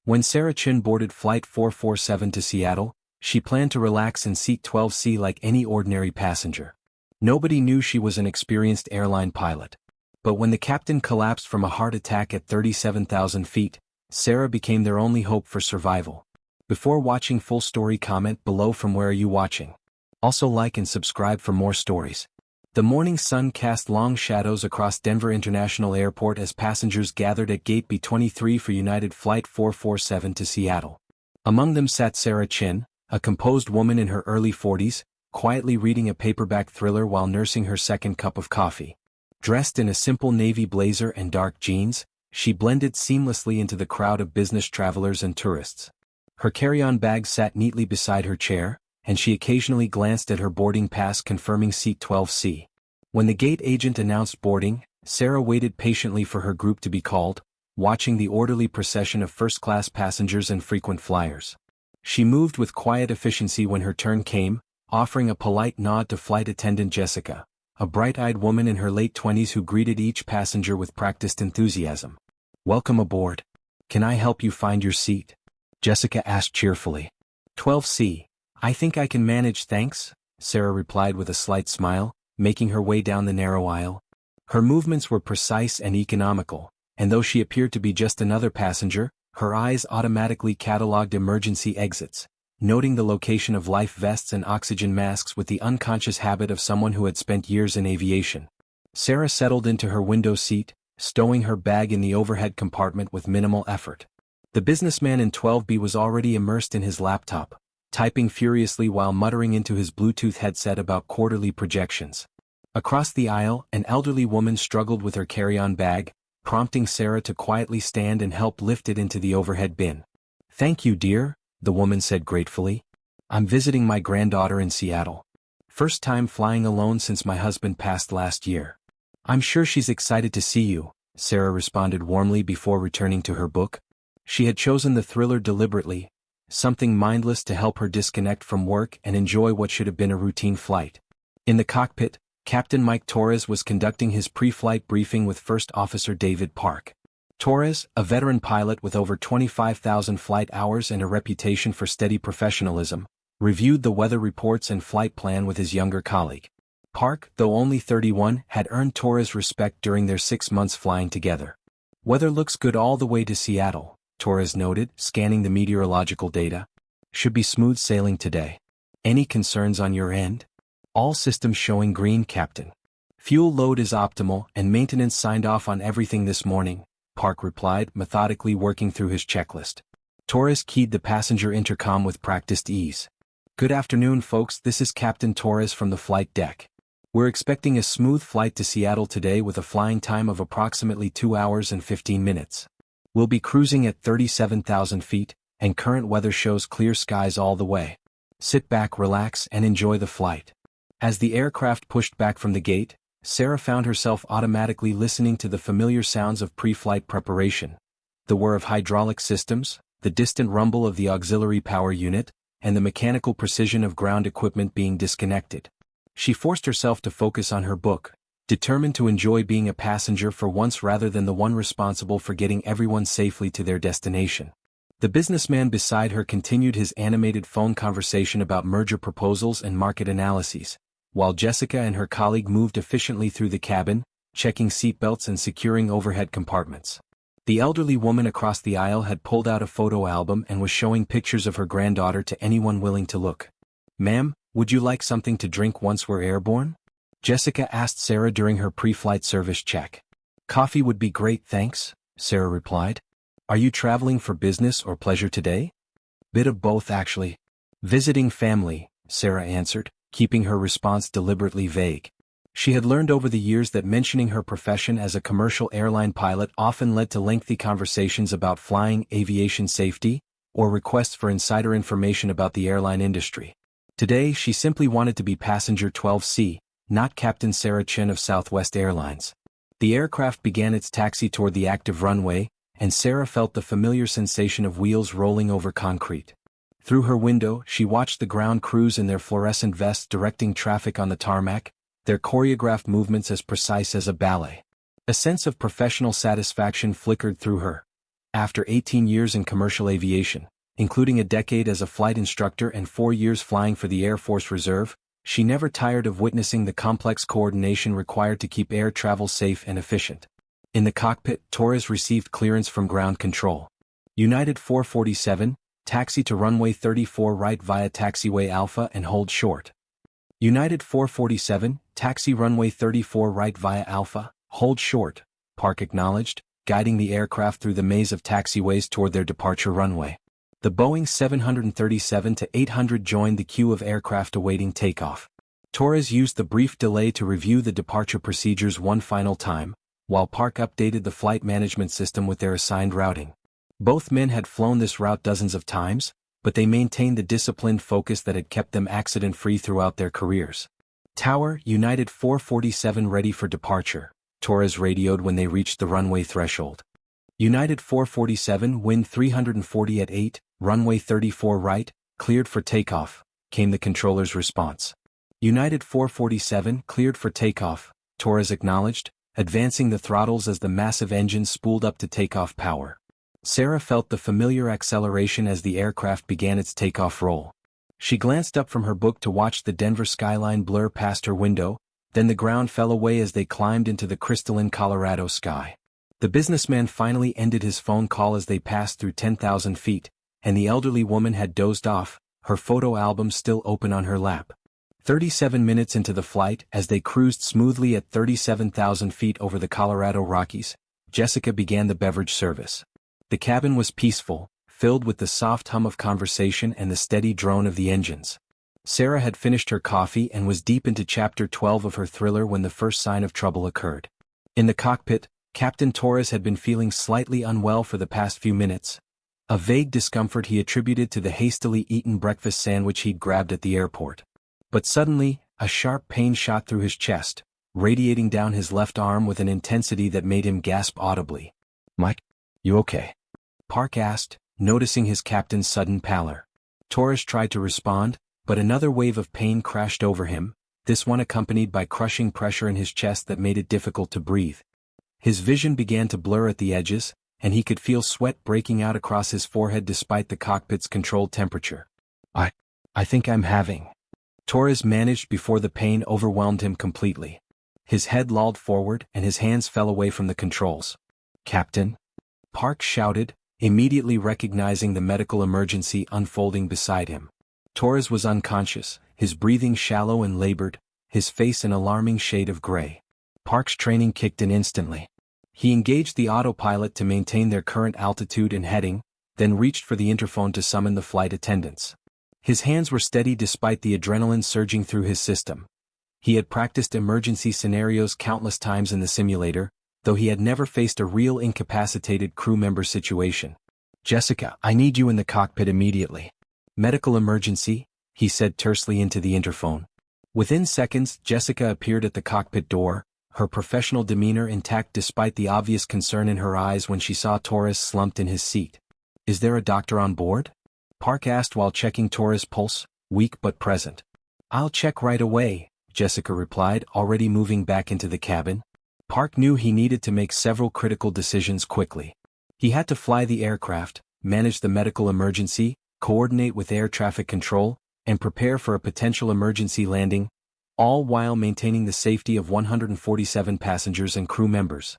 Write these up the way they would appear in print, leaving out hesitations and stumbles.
When Sarah Chin boarded Flight 447 to Seattle, she planned to relax in seat 12C like any ordinary passenger. Nobody knew she was an experienced airline pilot. But when the captain collapsed from a heart attack at 37,000 feet, Sarah became their only hope for survival. Before watching full story, comment below from where are you watching. Also like and subscribe for more stories. The morning sun cast long shadows across Denver International Airport as passengers gathered at Gate B-23 for United Flight 447 to Seattle. Among them sat Sarah Chin, a composed woman in her early 40s, quietly reading a paperback thriller while nursing her second cup of coffee. Dressed in a simple navy blazer and dark jeans, she blended seamlessly into the crowd of business travelers and tourists. Her carry-on bag sat neatly beside her chair, and she occasionally glanced at her boarding pass confirming seat 12C. When the gate agent announced boarding, Sarah waited patiently for her group to be called, watching the orderly procession of first-class passengers and frequent flyers. She moved with quiet efficiency when her turn came, offering a polite nod to flight attendant Jessica, a bright-eyed woman in her late 20s who greeted each passenger with practiced enthusiasm. "Welcome aboard. Can I help you find your seat?" Jessica asked cheerfully. 12C. "I think I can manage, thanks," Sarah replied with a slight smile, making her way down the narrow aisle. Her movements were precise and economical, and though she appeared to be just another passenger, her eyes automatically cataloged emergency exits, noting the location of life vests and oxygen masks with the unconscious habit of someone who had spent years in aviation. Sarah settled into her window seat, stowing her bag in the overhead compartment with minimal effort. The businessman in 12B was already immersed in his laptop, typing furiously while muttering into his Bluetooth headset about quarterly projections. Across the aisle, an elderly woman struggled with her carry-on bag, prompting Sarah to quietly stand and help lift it into the overhead bin. "Thank you, dear," the woman said gratefully. "I'm visiting my granddaughter in Seattle. First time flying alone since my husband passed last year." "I'm sure she's excited to see you," Sarah responded warmly before returning to her book. She had chosen the thriller deliberately, something mindless to help her disconnect from work and enjoy what should have been a routine flight. In the cockpit, Captain Mike Torres was conducting his pre-flight briefing with First Officer David Park. Torres, a veteran pilot with over 25,000 flight hours and a reputation for steady professionalism, reviewed the weather reports and flight plan with his younger colleague. Park, though only 31, had earned Torres' respect during their 6 months flying together. "Weather looks good all the way to Seattle," Torres noted, scanning the meteorological data. "Should be smooth sailing today. Any concerns on your end?" "All systems showing green, Captain. Fuel load is optimal and maintenance signed off on everything this morning," Park replied, methodically working through his checklist. Torres keyed the passenger intercom with practiced ease. "Good afternoon, folks. This is Captain Torres from the flight deck. We're expecting a smooth flight to Seattle today with a flying time of approximately 2 hours and 15 minutes. We'll be cruising at 37,000 feet, and current weather shows clear skies all the way. Sit back, relax, and enjoy the flight." As the aircraft pushed back from the gate, Sarah found herself automatically listening to the familiar sounds of pre-flight preparation, the whir of hydraulic systems, the distant rumble of the auxiliary power unit, and the mechanical precision of ground equipment being disconnected. She forced herself to focus on her book, determined to enjoy being a passenger for once rather than the one responsible for getting everyone safely to their destination. The businessman beside her continued his animated phone conversation about merger proposals and market analyses, while Jessica and her colleague moved efficiently through the cabin, checking seatbelts and securing overhead compartments. The elderly woman across the aisle had pulled out a photo album and was showing pictures of her granddaughter to anyone willing to look. "Ma'am, would you like something to drink once we're airborne?" Jessica asked Sarah during her pre-flight service check. "Coffee would be great, thanks," Sarah replied. "Are you traveling for business or pleasure today?" "Bit of both, actually. Visiting family," Sarah answered, keeping her response deliberately vague. She had learned over the years that mentioning her profession as a commercial airline pilot often led to lengthy conversations about flying, aviation safety, or requests for insider information about the airline industry. Today she simply wanted to be passenger 12C, not Captain Sarah Chin of Southwest Airlines. The aircraft began its taxi toward the active runway, and Sarah felt the familiar sensation of wheels rolling over concrete. Through her window, she watched the ground crews in their fluorescent vests directing traffic on the tarmac, their choreographed movements as precise as a ballet. A sense of professional satisfaction flickered through her. After 18 years in commercial aviation, including a decade as a flight instructor and 4 years flying for the Air Force Reserve, she never tired of witnessing the complex coordination required to keep air travel safe and efficient. In the cockpit, Torres received clearance from ground control. United 447, taxi to runway 34 right via taxiway Alpha and hold short. United 447, taxi runway 34 right via Alpha, hold short, Park acknowledged, guiding the aircraft through the maze of taxiways toward their departure runway. The Boeing 737-800 joined the queue of aircraft awaiting takeoff. Torres used the brief delay to review the departure procedures one final time, while Park updated the flight management system with their assigned routing. Both men had flown this route dozens of times, but they maintained the disciplined focus that had kept them accident-free throughout their careers. Tower, United 447 ready for departure, Torres radioed when they reached the runway threshold. United 447 wind 340 at 8, runway 34 right, cleared for takeoff, came the controller's response. United 447 cleared for takeoff, Torres acknowledged, advancing the throttles as the massive engines spooled up to takeoff power. Sarah felt the familiar acceleration as the aircraft began its takeoff roll. She glanced up from her book to watch the Denver skyline blur past her window, then the ground fell away as they climbed into the crystalline Colorado sky. The businessman finally ended his phone call as they passed through 10,000 feet, and the elderly woman had dozed off, her photo album still open on her lap. 37 minutes into the flight, as they cruised smoothly at 37,000 feet over the Colorado Rockies, Jessica began the beverage service. The cabin was peaceful, filled with the soft hum of conversation and the steady drone of the engines. Sarah had finished her coffee and was deep into chapter 12 of her thriller when the first sign of trouble occurred. In the cockpit, Captain Torres had been feeling slightly unwell for the past few minutes, a vague discomfort he attributed to the hastily eaten breakfast sandwich he'd grabbed at the airport. But suddenly, a sharp pain shot through his chest, radiating down his left arm with an intensity that made him gasp audibly. "Mike, you okay?" Park asked, noticing his captain's sudden pallor. Torres tried to respond, but another wave of pain crashed over him, this one accompanied by crushing pressure in his chest that made it difficult to breathe. His vision began to blur at the edges, and he could feel sweat breaking out across his forehead despite the cockpit's controlled temperature. I think I'm having..." Torres managed before the pain overwhelmed him completely. His head lolled forward and his hands fell away from the controls. "Captain?" Park shouted, immediately recognizing the medical emergency unfolding beside him. Torres was unconscious, his breathing shallow and labored, his face an alarming shade of gray. Park's training kicked in instantly. He engaged the autopilot to maintain their current altitude and heading, then reached for the interphone to summon the flight attendants. His hands were steady despite the adrenaline surging through his system. He had practiced emergency scenarios countless times in the simulator, though he had never faced a real incapacitated crew member situation. "Jessica, I need you in the cockpit immediately." "Medical emergency," he said tersely into the interphone. Within seconds, Jessica appeared at the cockpit door, her professional demeanor intact despite the obvious concern in her eyes when she saw Torres slumped in his seat. "Is there a doctor on board?" Park asked while checking Torres' pulse, weak but present. "I'll check right away," Jessica replied, already moving back into the cabin. Park knew he needed to make several critical decisions quickly. He had to fly the aircraft, manage the medical emergency, coordinate with air traffic control, and prepare for a potential emergency landing, all while maintaining the safety of 147 passengers and crew members.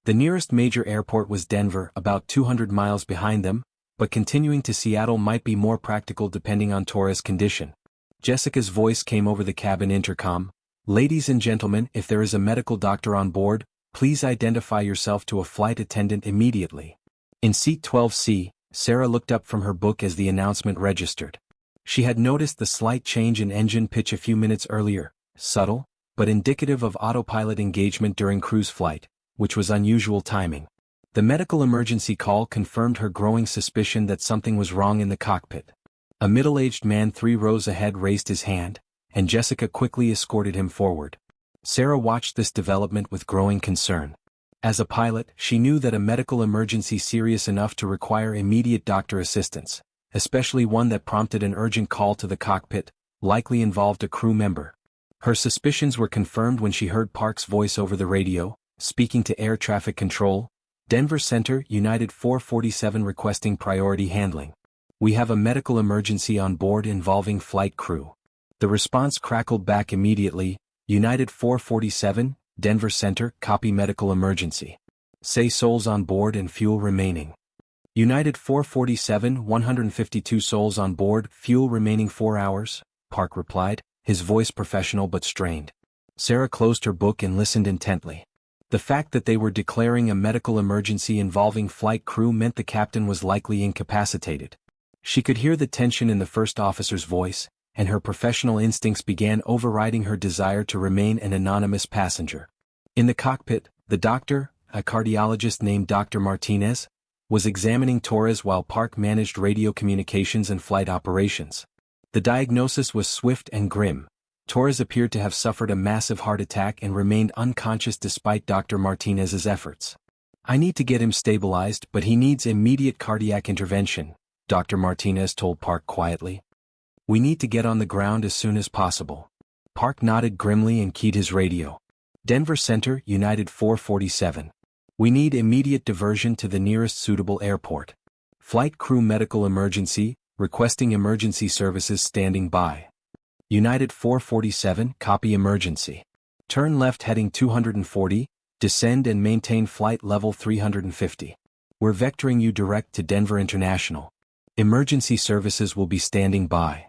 The nearest major airport was Denver, about 200 miles behind them, but continuing to Seattle might be more practical depending on Torres' condition. Jessica's voice came over the cabin intercom. "Ladies and gentlemen, if there is a medical doctor on board, please identify yourself to a flight attendant immediately." In seat 12C, Sarah looked up from her book as the announcement registered. She had noticed the slight change in engine pitch a few minutes earlier, subtle, but indicative of autopilot engagement during cruise flight, which was unusual timing. The medical emergency call confirmed her growing suspicion that something was wrong in the cockpit. A middle-aged man 3 rows ahead raised his hand, and Jessica quickly escorted him forward. Sarah watched this development with growing concern. As a pilot, she knew that a medical emergency serious enough to require immediate doctor assistance, especially one that prompted an urgent call to the cockpit, likely involved a crew member. Her suspicions were confirmed when she heard Park's voice over the radio, speaking to air traffic control. Denver Center, United 447 requesting priority handling. We have a medical emergency on board involving flight crew. The response crackled back immediately. United 447, Denver Center, copy medical emergency. Say souls on board and fuel remaining. United 447, 152 souls on board, fuel remaining 4 hours, Park replied, his voice professional but strained. Sarah closed her book and listened intently. The fact that they were declaring a medical emergency involving flight crew meant the captain was likely incapacitated. She could hear the tension in the first officer's voice, and her professional instincts began overriding her desire to remain an anonymous passenger. In the cockpit, the doctor, a cardiologist named Dr. Martinez, was examining Torres while Park managed radio communications and flight operations. The diagnosis was swift and grim. Torres appeared to have suffered a massive heart attack and remained unconscious despite Dr. Martinez's efforts. I need to get him stabilized, but he needs immediate cardiac intervention, Dr. Martinez told Park quietly. We need to get on the ground as soon as possible. Park nodded grimly and keyed his radio. Denver Center, United 447. We need immediate diversion to the nearest suitable airport. Flight crew medical emergency, requesting emergency services standing by. United 447, copy emergency. Turn left heading 240, descend and maintain flight level 350. We're vectoring you direct to Denver International. Emergency services will be standing by.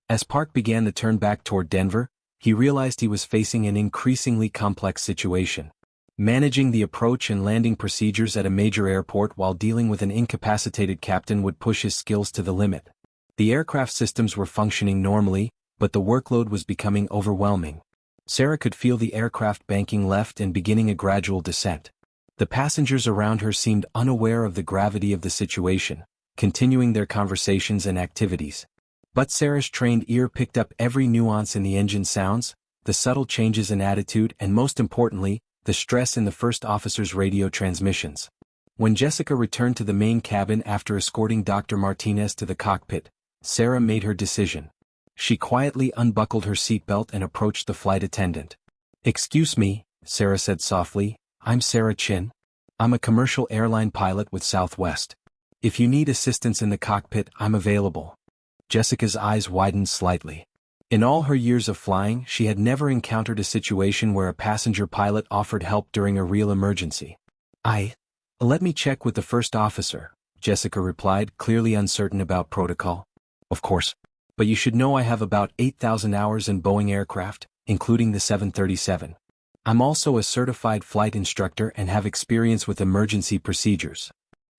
As Park began to turn back toward Denver, he realized he was facing an increasingly complex situation. Managing the approach and landing procedures at a major airport while dealing with an incapacitated captain would push his skills to the limit. The aircraft systems were functioning normally, but the workload was becoming overwhelming. Sarah could feel the aircraft banking left and beginning a gradual descent. The passengers around her seemed unaware of the gravity of the situation, continuing their conversations and activities. But Sarah's trained ear picked up every nuance in the engine sounds, the subtle changes in attitude, and most importantly, the stress in the first officer's radio transmissions. When Jessica returned to the main cabin after escorting Dr. Martinez to the cockpit, Sarah made her decision. She quietly unbuckled her seatbelt and approached the flight attendant. "Excuse me," Sarah said softly, "I'm Sarah Chin. I'm a commercial airline pilot with Southwest. If you need assistance in the cockpit, I'm available." Jessica's eyes widened slightly. In all her years of flying, she had never encountered a situation where a passenger pilot offered help during a real emergency. Let me check with the first officer," Jessica replied, clearly uncertain about protocol. "Of course. But you should know I have about 8,000 hours in Boeing aircraft, including the 737. I'm also a certified flight instructor and have experience with emergency procedures."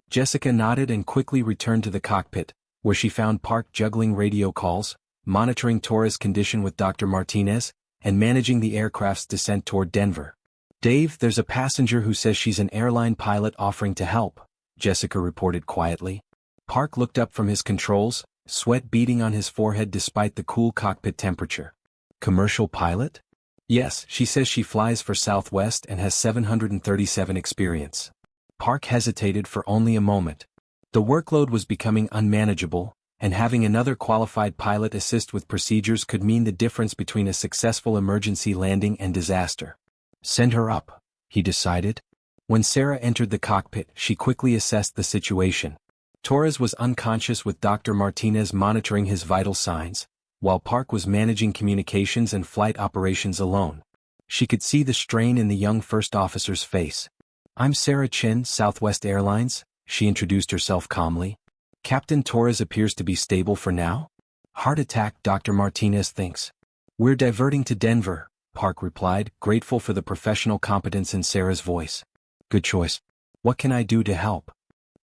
Jessica nodded and quickly returned to the cockpit, where she found Park juggling radio calls, monitoring Torres' condition with Dr. Martinez, and managing the aircraft's descent toward Denver. "Dave, there's a passenger who says she's an airline pilot offering to help," Jessica reported quietly. Park looked up from his controls, sweat beading on his forehead despite the cool cockpit temperature. "Commercial pilot?" "Yes, she says she flies for Southwest and has 737 experience." Park hesitated for only a moment. The workload was becoming unmanageable, and having another qualified pilot assist with procedures could mean the difference between a successful emergency landing and disaster. "Send her up," he decided. When Sarah entered the cockpit, she quickly assessed the situation. Torres was unconscious with Dr. Martinez monitoring his vital signs, while Park was managing communications and flight operations alone. She could see the strain in the young first officer's face. "I'm Sarah Chin, Southwest Airlines," she introduced herself calmly. "Captain Torres appears to be stable for now. Heart attack, Dr. Martinez thinks. We're diverting to Denver," Park replied, grateful for the professional competence in Sarah's voice. "Good choice. What can I do to help?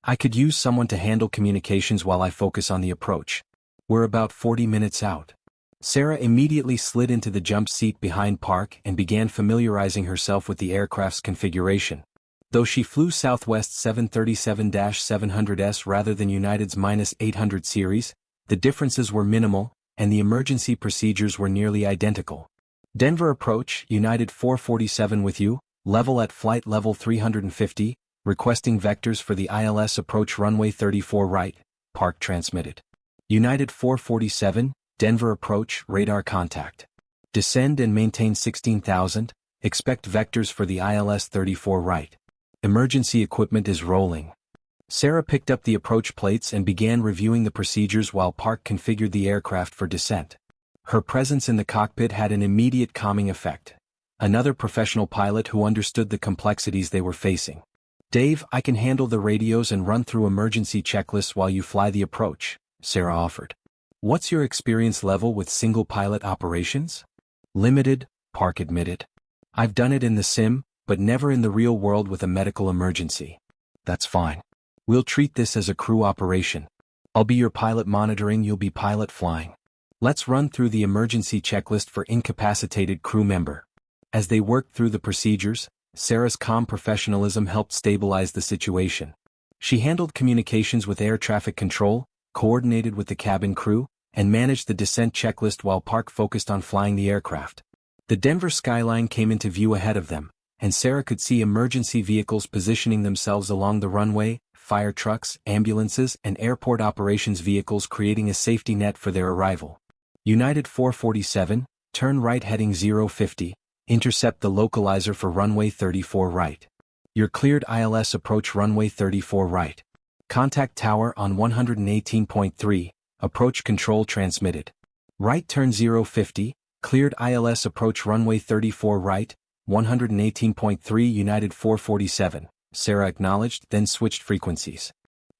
I could use someone to handle communications while I focus on the approach. We're about 40 minutes out." Sarah immediately slid into the jump seat behind Park and began familiarizing herself with the aircraft's configuration. Though she flew Southwest's 737-700S rather than United's -800 series, the differences were minimal, and the emergency procedures were nearly identical. "Denver approach, United 447 with you, level at flight level 350, requesting vectors for the ILS approach runway 34 right," Park transmitted. "United 447, Denver approach, radar contact. Descend and maintain 16,000, expect vectors for the ILS 34 right." Emergency equipment is rolling. Sarah picked up the approach plates and began reviewing the procedures while Park configured the aircraft for descent. Her presence in the cockpit had an immediate calming effect. Another professional pilot who understood the complexities they were facing. "Dave, I can handle the radios and run through emergency checklists while you fly the approach," Sarah offered. "What's your experience level with single-pilot operations?" "Limited," Park admitted. "I've done it in the sim, but never in the real world with a medical emergency." "That's fine. We'll treat this as a crew operation. I'll be your pilot monitoring, you'll be pilot flying. Let's run through the emergency checklist for incapacitated crew member." As they worked through the procedures, Sarah's calm professionalism helped stabilize the situation. She handled communications with air traffic control, coordinated with the cabin crew, and managed the descent checklist while Park focused on flying the aircraft. The Denver skyline came into view ahead of them, and Sarah could see emergency vehicles positioning themselves along the runway, fire trucks, ambulances, and airport operations vehicles creating a safety net for their arrival. United 447, turn right heading 050, intercept the localizer for runway 34 right. You're cleared ILS approach runway 34 right. Contact tower on 118.3, approach control transmitted. Right turn 050, cleared ILS approach runway 34 right, 118.3 United 447, Sarah acknowledged, then switched frequencies.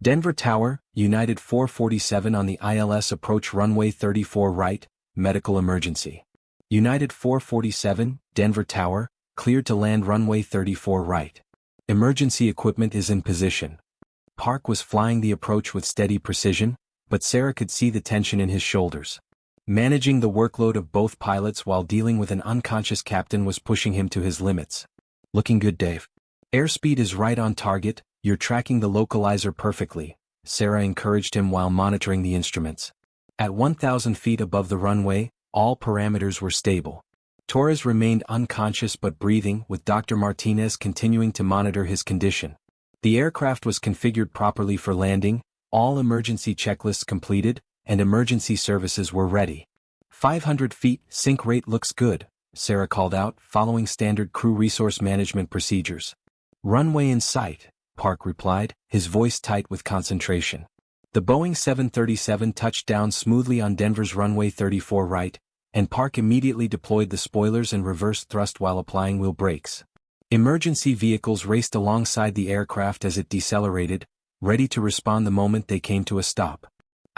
Denver Tower, United 447 on the ILS approach runway 34 right, medical emergency. United 447, Denver Tower, cleared to land runway 34 right. Emergency equipment is in position. Park was flying the approach with steady precision, but Sarah could see the tension in his shoulders. Managing the workload of both pilots while dealing with an unconscious captain was pushing him to his limits. "Looking good, Dave. Airspeed is right on target, you're tracking the localizer perfectly," Sarah encouraged him while monitoring the instruments. At 1,000 feet above the runway, all parameters were stable. Torres remained unconscious but breathing, with Dr. Martinez continuing to monitor his condition. The aircraft was configured properly for landing, all emergency checklists completed, and emergency services were ready. 500 feet, sync rate looks good, Sarah called out, following standard crew resource management procedures. "Runway in sight," Park replied, his voice tight with concentration. The Boeing 737 touched down smoothly on Denver's runway 34 right, and Park immediately deployed the spoilers and reverse thrust while applying wheel brakes. Emergency vehicles raced alongside the aircraft as it decelerated, ready to respond the moment they came to a stop.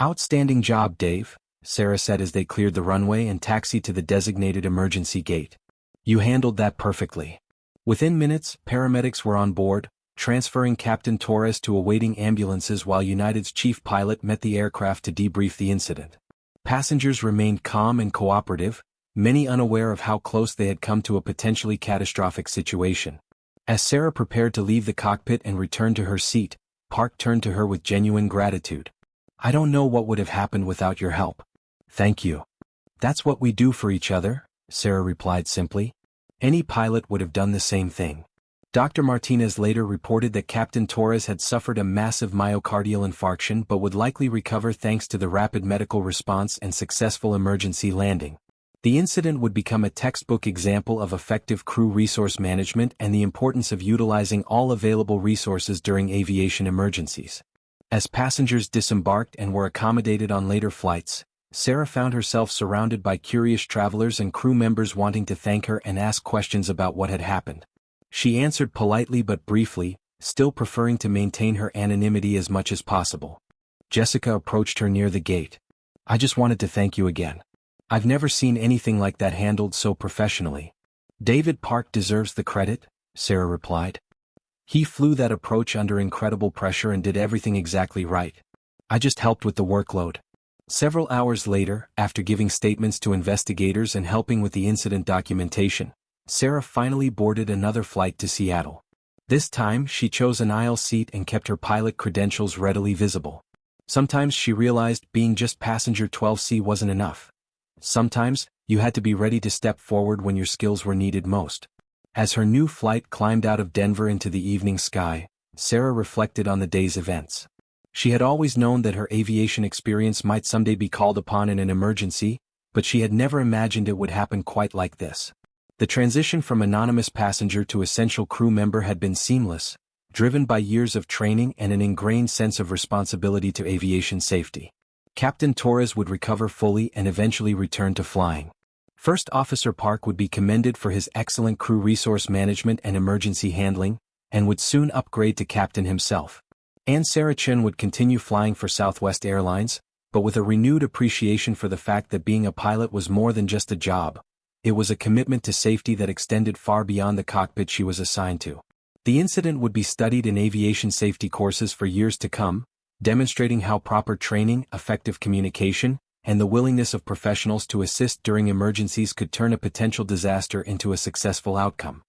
"Outstanding job, Dave," Sarah said as they cleared the runway and taxied to the designated emergency gate. "You handled that perfectly." Within minutes, paramedics were on board, transferring Captain Torres to awaiting ambulances while United's chief pilot met the aircraft to debrief the incident. Passengers remained calm and cooperative, many unaware of how close they had come to a potentially catastrophic situation. As Sarah prepared to leave the cockpit and return to her seat, Park turned to her with genuine gratitude. "I don't know what would have happened without your help." "Thank you. That's what we do for each other," Sarah replied simply. Any pilot would have done the same thing. Dr. Martinez later reported that Captain Torres had suffered a massive myocardial infarction but would likely recover thanks to the rapid medical response and successful emergency landing. The incident would become a textbook example of effective crew resource management and the importance of utilizing all available resources during aviation emergencies. As passengers disembarked and were accommodated on later flights, Sarah found herself surrounded by curious travelers and crew members wanting to thank her and ask questions about what had happened. She answered politely but briefly, still preferring to maintain her anonymity as much as possible. Jessica approached her near the gate. "I just wanted to thank you again. I've never seen anything like that handled so professionally." "David Park deserves the credit," Sarah replied. "He flew that approach under incredible pressure and did everything exactly right. I just helped with the workload." Several hours later, after giving statements to investigators and helping with the incident documentation, Sarah finally boarded another flight to Seattle. This time she chose an aisle seat and kept her pilot credentials readily visible. Sometimes she realized being just passenger 12C wasn't enough. Sometimes, you had to be ready to step forward when your skills were needed most. As her new flight climbed out of Denver into the evening sky, Sarah reflected on the day's events. She had always known that her aviation experience might someday be called upon in an emergency, but she had never imagined it would happen quite like this. The transition from anonymous passenger to essential crew member had been seamless, driven by years of training and an ingrained sense of responsibility to aviation safety. Captain Torres would recover fully and eventually return to flying. First Officer Park would be commended for his excellent crew resource management and emergency handling, and would soon upgrade to captain himself. And Sarah Chen would continue flying for Southwest Airlines, but with a renewed appreciation for the fact that being a pilot was more than just a job. It was a commitment to safety that extended far beyond the cockpit she was assigned to. The incident would be studied in aviation safety courses for years to come, demonstrating how proper training, effective communication, and the willingness of professionals to assist during emergencies could turn a potential disaster into a successful outcome.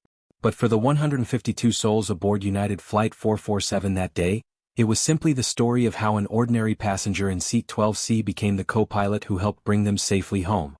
But for the 152 souls aboard United Flight 447 that day, it was simply the story of how an ordinary passenger in seat 12C became the co-pilot who helped bring them safely home.